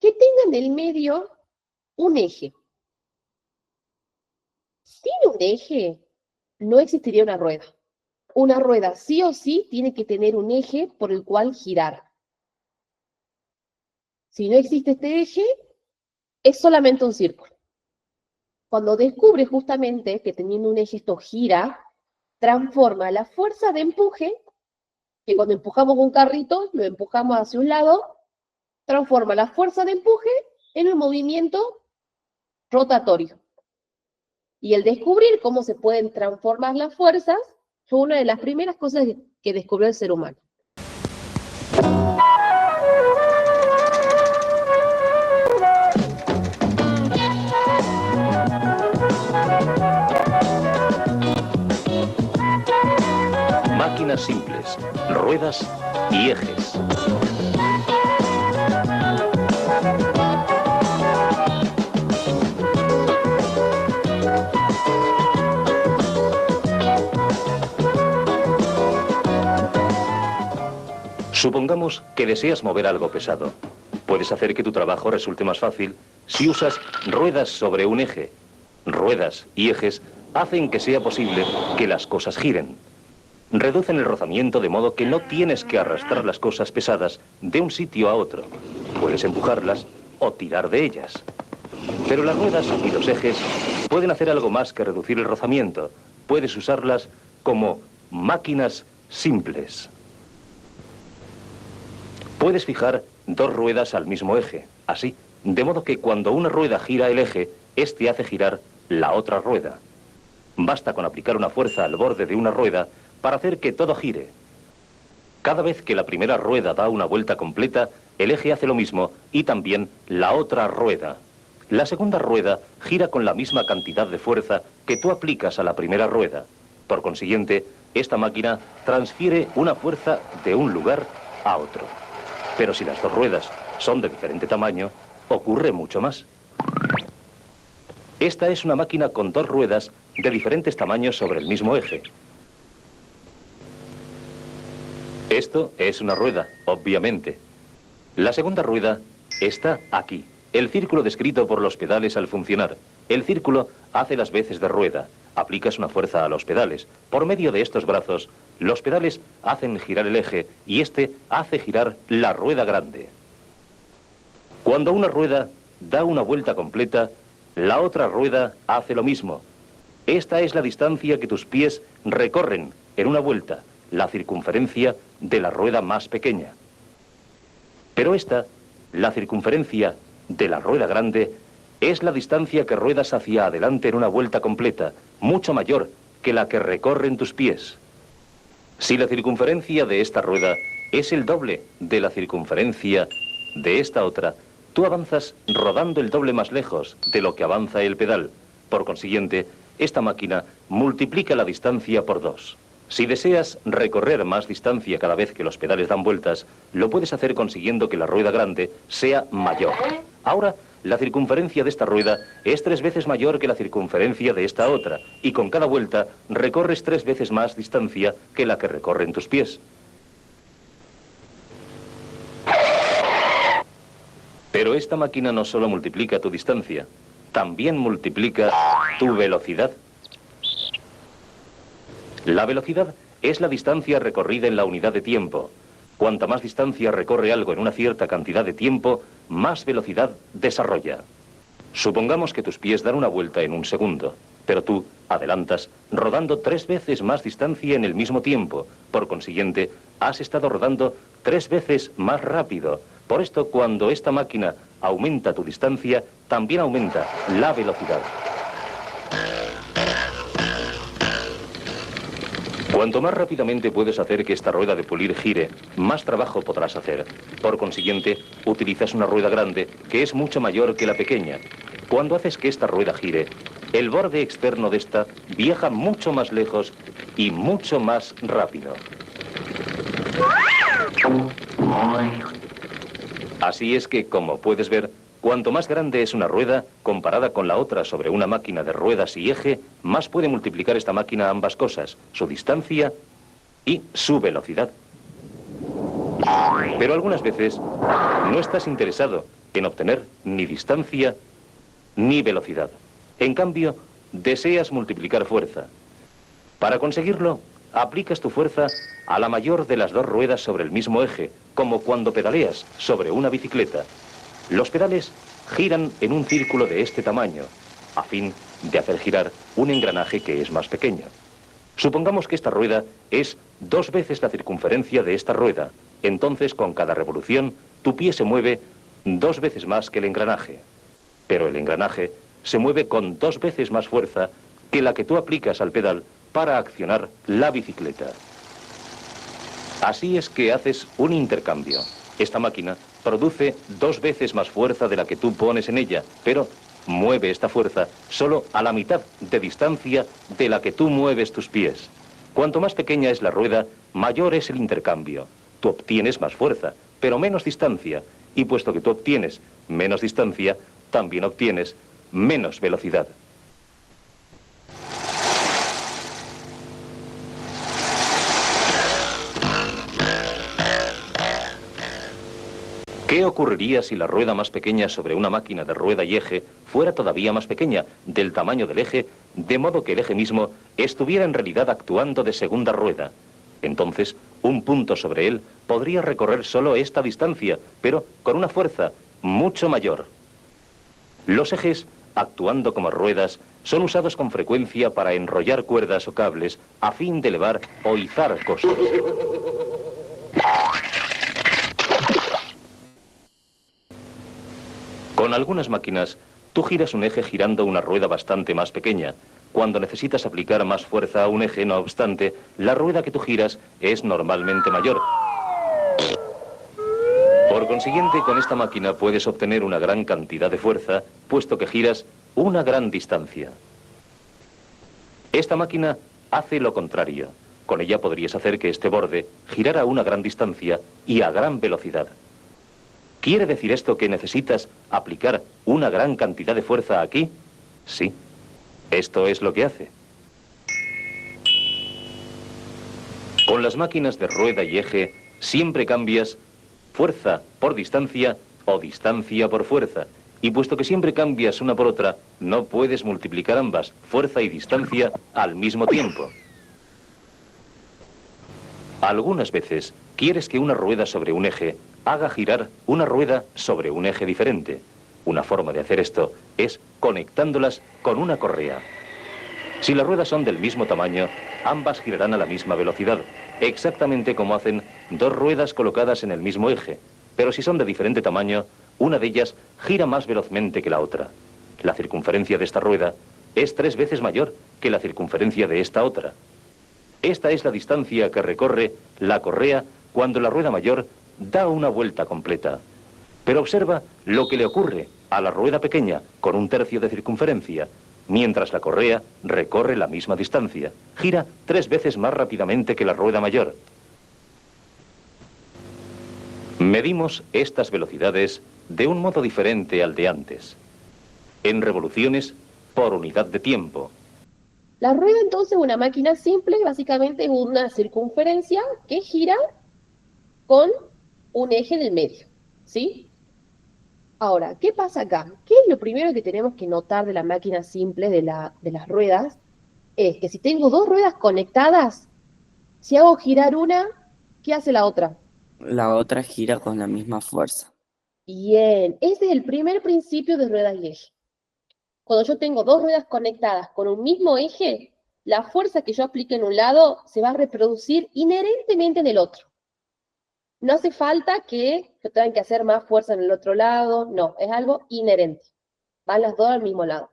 que tenga en el medio un eje. Sin un eje, no existiría una rueda. Una rueda sí o sí tiene que tener un eje por el cual girar. Si no existe este eje, es solamente un círculo. Cuando descubre justamente que teniendo un eje esto gira, transforma la fuerza de empuje, que cuando empujamos un carrito, lo empujamos hacia un lado, transforma la fuerza de empuje en un movimiento rotatorio. Y el descubrir cómo se pueden transformar las fuerzas fue una de las primeras cosas que descubrió el ser humano. Máquinas simples, ruedas y ejes. Supongamos que deseas mover algo pesado. Puedes hacer que tu trabajo resulte más fácil si usas ruedas sobre un eje. Ruedas y ejes hacen que sea posible que las cosas giren. Reducen el rozamiento de modo que no tienes que arrastrar las cosas pesadas de un sitio a otro. Puedes empujarlas o tirar de ellas. Pero las ruedas y los ejes pueden hacer algo más que reducir el rozamiento. Puedes usarlas como máquinas simples. Puedes fijar dos ruedas al mismo eje, así, de modo que cuando una rueda gira el eje, este hace girar la otra rueda. Basta con aplicar una fuerza al borde de una rueda para hacer que todo gire. Cada vez que la primera rueda da una vuelta completa, el eje hace lo mismo y también la otra rueda. La segunda rueda gira con la misma cantidad de fuerza que tú aplicas a la primera rueda. Por consiguiente, esta máquina transfiere una fuerza de un lugar a otro. Pero si las dos ruedas son de diferente tamaño, ocurre mucho más. Esta es una máquina con dos ruedas de diferentes tamaños sobre el mismo eje. Esto es una rueda, obviamente. La segunda rueda está aquí, el círculo descrito por los pedales al funcionar. El círculo hace las veces de rueda. Aplicas una fuerza a los pedales. Por medio de estos brazos, los pedales hacen girar el eje y este hace girar la rueda grande. Cuando una rueda da una vuelta completa, la otra rueda hace lo mismo. Esta es la distancia que tus pies recorren en una vuelta, la circunferencia de la rueda más pequeña. Pero esta, la circunferencia de la rueda grande, es la distancia que ruedas hacia adelante en una vuelta completa, mucho mayor que la que recorren tus pies. Si la circunferencia de esta rueda es el doble de la circunferencia de esta otra, tú avanzas rodando el doble más lejos de lo que avanza el pedal. Por consiguiente, esta máquina multiplica la distancia por 2. Si deseas recorrer más distancia cada vez que los pedales dan vueltas, lo puedes hacer consiguiendo que la rueda grande sea mayor. Ahora, la circunferencia de esta rueda es 3 veces mayor que la circunferencia de esta otra, y con cada vuelta recorres 3 veces más distancia que la que recorren tus pies. Pero esta máquina no solo multiplica tu distancia, también multiplica tu velocidad. La velocidad es la distancia recorrida en la unidad de tiempo. Cuanta más distancia recorre algo en una cierta cantidad de tiempo, más velocidad desarrolla. Supongamos que tus pies dan una vuelta en un segundo, pero tú adelantas rodando 3 veces más distancia en el mismo tiempo. Por consiguiente, has estado rodando 3 veces más rápido. Por esto, cuando esta máquina aumenta tu distancia, también aumenta la velocidad. Cuanto más rápidamente puedes hacer que esta rueda de pulir gire, más trabajo podrás hacer. Por consiguiente, utilizas una rueda grande que es mucho mayor que la pequeña. Cuando haces que esta rueda gire, el borde externo de esta viaja mucho más lejos y mucho más rápido. Así es que, como puedes ver, cuanto más grande es una rueda, comparada con la otra sobre una máquina de ruedas y eje, más puede multiplicar esta máquina ambas cosas, su distancia y su velocidad. Pero algunas veces no estás interesado en obtener ni distancia ni velocidad. En cambio, deseas multiplicar fuerza. Para conseguirlo, aplicas tu fuerza a la mayor de las dos ruedas sobre el mismo eje, como cuando pedaleas sobre una bicicleta. Los pedales giran en un círculo de este tamaño, a fin de hacer girar un engranaje que es más pequeño. Supongamos que esta rueda es 2 veces la circunferencia de esta rueda. Entonces, con cada revolución, tu pie se mueve 2 veces más que el engranaje. Pero el engranaje se mueve con 2 veces más fuerza que la que tú aplicas al pedal para accionar la bicicleta. Así es que haces un intercambio. Esta máquina produce 2 veces más fuerza de la que tú pones en ella, pero mueve esta fuerza solo a la mitad de distancia de la que tú mueves tus pies. Cuanto más pequeña es la rueda, mayor es el intercambio. Tú obtienes más fuerza, pero menos distancia, y puesto que tú obtienes menos distancia, también obtienes menos velocidad. ¿Qué ocurriría si la rueda más pequeña sobre una máquina de rueda y eje fuera todavía más pequeña, del tamaño del eje, de modo que el eje mismo estuviera en realidad actuando de segunda rueda? Entonces, un punto sobre él podría recorrer solo esta distancia, pero con una fuerza mucho mayor. Los ejes, actuando como ruedas, son usados con frecuencia para enrollar cuerdas o cables a fin de elevar o izar cosas. Con algunas máquinas, tú giras un eje girando una rueda bastante más pequeña. Cuando necesitas aplicar más fuerza a un eje, no obstante, la rueda que tú giras es normalmente mayor. Por consiguiente, con esta máquina puedes obtener una gran cantidad de fuerza, puesto que giras una gran distancia. Esta máquina hace lo contrario. Con ella podrías hacer que este borde girara una gran distancia y a gran velocidad. ¿Quiere decir esto que necesitas aplicar una gran cantidad de fuerza aquí? Sí, esto es lo que hace. Con las máquinas de rueda y eje, siempre cambias fuerza por distancia o distancia por fuerza. Y puesto que siempre cambias una por otra, no puedes multiplicar ambas, fuerza y distancia, al mismo tiempo. Algunas veces quieres que una rueda sobre un eje haga girar una rueda sobre un eje diferente. Una forma de hacer esto es conectándolas con una correa. Si las ruedas son del mismo tamaño, ambas girarán a la misma velocidad, exactamente como hacen 2 ruedas colocadas en el mismo eje. Pero si son de diferente tamaño, una de ellas gira más velozmente que la otra. La circunferencia de esta rueda es 3 veces mayor que la circunferencia de esta otra. Esta es la distancia que recorre la correa cuando la rueda mayor da una vuelta completa. Pero observa lo que le ocurre a la rueda pequeña con 1/3 de circunferencia, mientras la correa recorre la misma distancia. Gira 3 veces más rápidamente que la rueda mayor. Medimos estas velocidades de un modo diferente al de antes. En revoluciones por unidad de tiempo. La rueda entonces, una máquina simple, básicamente es una circunferencia que gira con un eje en el medio, ¿sí? Ahora, ¿qué pasa acá? ¿Qué es lo primero que tenemos que notar de la máquina simple, de las ruedas? Es que si tengo 2 ruedas conectadas, si hago girar una, ¿qué hace la otra? La otra gira con la misma fuerza. Bien, ese es el primer principio de ruedas y eje. Cuando yo tengo 2 ruedas conectadas con un mismo eje, la fuerza que yo aplique en un lado se va a reproducir inherentemente en el otro. No hace falta que yo tenga que hacer más fuerza en el otro lado, no, es algo inherente. Van las 2 al mismo lado.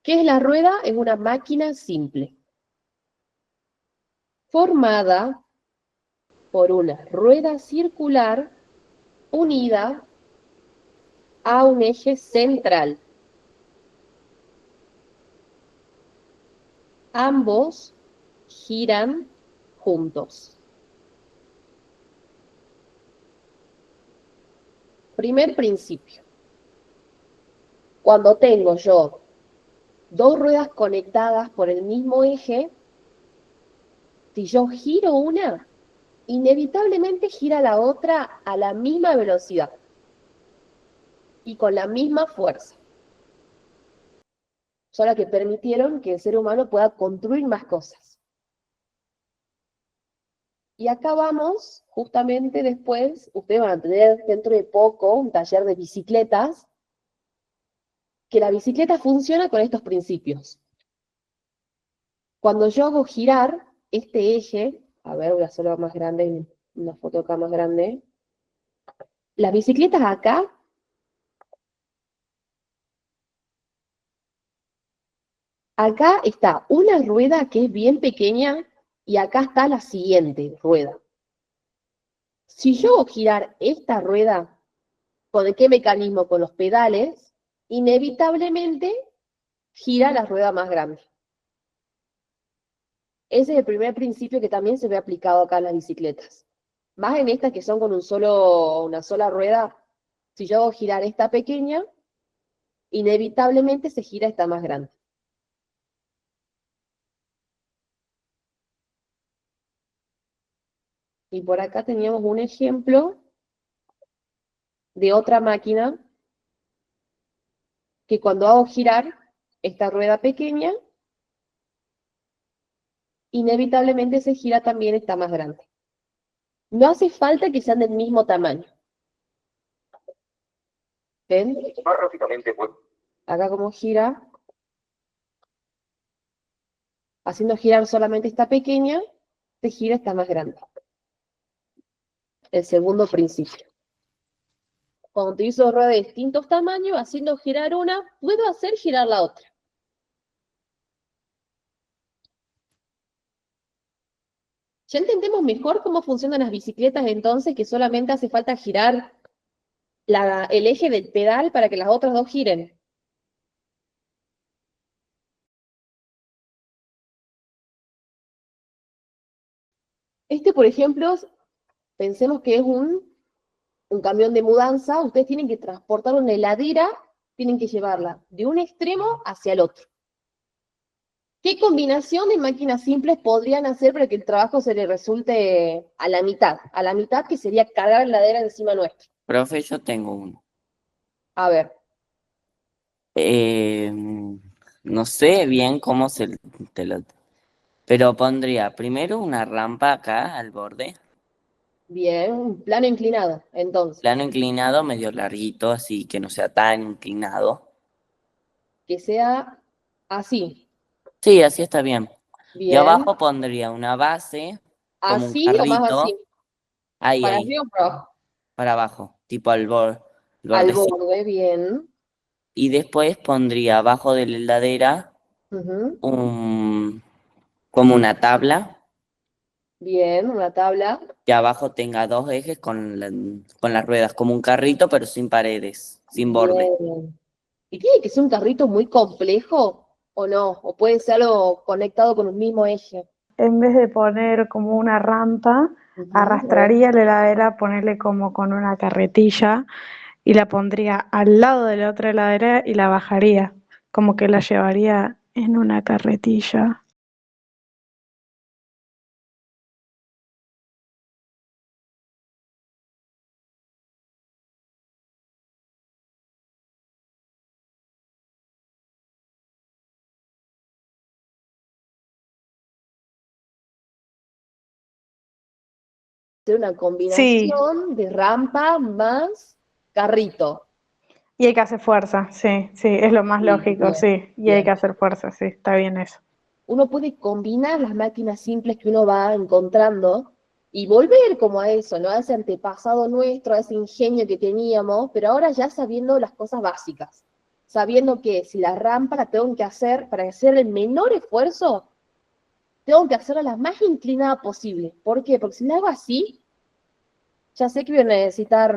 ¿Qué es la rueda? Es una máquina simple, formada por una rueda circular unida a un eje central. Ambos giran juntos. Primer principio. Cuando tengo yo 2 ruedas conectadas por el mismo eje, si yo giro una, inevitablemente gira la otra a la misma velocidad. y con la misma fuerza. Son las que permitieron que el ser humano pueda construir más cosas. Y acá vamos, justamente después, ustedes van a tener dentro de poco un taller de bicicletas, que la bicicleta funciona con estos principios. Cuando yo hago girar este eje, a ver, voy a hacerlo más grande, una foto acá más grande. Las bicicletas acá está una rueda que es bien pequeña y acá está la siguiente rueda. Si yo hago girar esta rueda, ¿con qué mecanismo? Con los pedales, inevitablemente gira la rueda más grande. Ese es el primer principio que también se ve aplicado acá en las bicicletas. Más en estas que son con una sola rueda, si yo hago girar esta pequeña, inevitablemente se gira esta más grande. Y por acá teníamos un ejemplo de otra máquina que cuando hago girar esta rueda pequeña, inevitablemente se gira también esta más grande. No hace falta que sean del mismo tamaño. ¿Ven? Acá como gira, haciendo girar solamente esta pequeña, se gira esta más grande. El segundo principio. Cuando utilizo ruedas de distintos tamaños, haciendo girar una, puedo hacer girar la otra. Ya entendemos mejor cómo funcionan las bicicletas entonces, que solamente hace falta girar el eje del pedal para que las otras dos giren. Este, por ejemplo, pensemos que es un camión de mudanza. Ustedes tienen que transportar una heladera, tienen que llevarla de un extremo hacia el otro. ¿Qué combinación de máquinas simples podrían hacer para que el trabajo se les resulte a la mitad? A la mitad, que sería cargar la heladera encima nuestro. Profe, yo tengo uno. A ver. No sé bien cómo pero pondría primero una rampa acá al borde, Bien, un plano inclinado, entonces. plano inclinado, medio larguito, así que no sea tan inclinado. Que sea así. Sí, así está bien. Y Bien. abajo pondría una base, como un ¿Así o más así? carrito, ¿Para ahí, arriba o para abajo? para abajo, tipo al Al bordecito. borde, bien. Y después pondría abajo de la heladera Ujú. como una tabla, Bien, una tabla. que abajo tenga dos ejes con las ruedas, como un carrito, pero sin paredes, sin borde. Bien. ¿Y tiene que ser un carrito muy complejo o no? ¿O puede ser algo conectado con un mismo eje? En vez de poner como una rampa, Ujú, a ver. arrastraría la heladera, ponerle como con una carretilla y la pondría al lado de la otra heladera y la bajaría, como que la llevaría en una carretilla. Ser una Sí, combinación de rampa más carrito. y hay que hacer fuerza, sí, sí, es lo más Sí, lógico, bien, sí, y hay que bien. hacer fuerza, sí, está bien eso. Uno puede combinar las máquinas simples que uno va encontrando y volver como a eso, ¿no? A ese antepasado nuestro, a ese ingenio que teníamos, pero ahora ya sabiendo las cosas básicas, sabiendo que si la rampa la tengo que hacer para hacer el menor esfuerzo, tengo que hacerla la más inclinada posible. ¿Por qué? Porque si la hago así, ya sé que voy a necesitar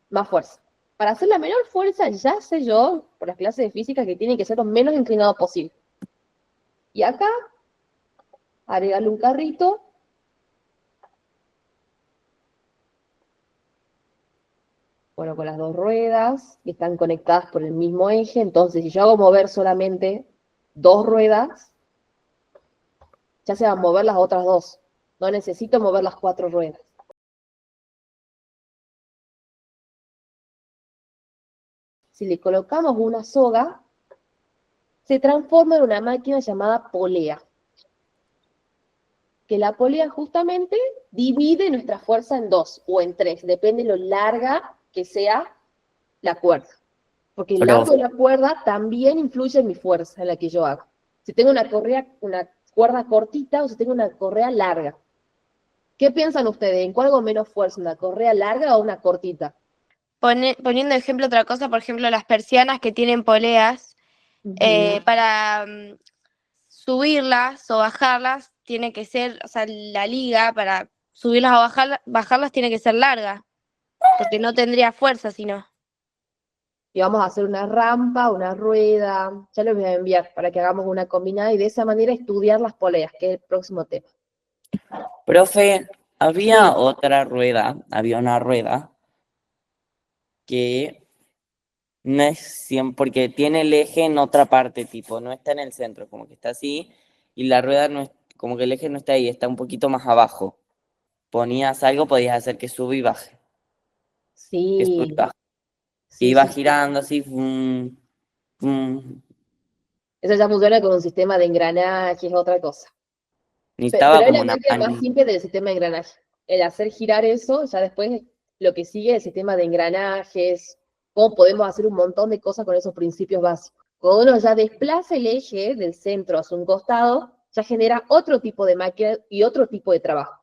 más fuerza. Para hacer la menor fuerza, ya sé yo, por las clases de física, que tiene que ser lo menos inclinado posible. Y acá, agregarle un carrito. Bueno, con las dos ruedas que están conectadas por el mismo eje, entonces si yo hago mover solamente dos ruedas, ya se van a mover las otras dos. No necesito mover las cuatro ruedas. si le colocamos una soga, se transforma en una máquina llamada polea. Que la polea justamente divide nuestra fuerza en 2 o en 3, depende de lo larga que sea la cuerda. Porque el largo de la cuerda también influye en mi fuerza, en la que yo hago. Si tengo una cuerda cortita o si tengo una correa larga. ¿Qué piensan ustedes? ¿En cuál hago menos fuerza? ¿Una correa larga o una cortita? Poniendo de ejemplo otra cosa, por ejemplo, las persianas que tienen poleas, para subirlas o bajarlas, tiene que ser, o sea, la liga para subirlas o bajarlas tiene que ser larga, porque no tendría fuerza si no. Y vamos a hacer una rampa, una rueda, ya les voy a enviar para que hagamos una combinada y de esa manera estudiar las poleas, que es el próximo tema. Profe, había Sí. había una rueda que no es 100, porque tiene el eje en otra parte, tipo, no está en el centro, como que está así, y la rueda no es, como que el eje no está ahí, está un poquito más abajo. Ponías algo, podías hacer que sube y baje, que sube y Sí, baje. Que sí, iba sí. girando así, Eso ya funciona con un sistema de engranaje, es otra cosa. necesitaba Pero es como la una máquina más simple del sistema de engranaje. El hacer girar eso, ya después lo que sigue es el sistema de engranajes, cómo podemos hacer un montón de cosas con esos principios básicos. Cuando uno ya desplaza el eje del centro hacia un costado, ya genera otro tipo de máquina y otro tipo de trabajo.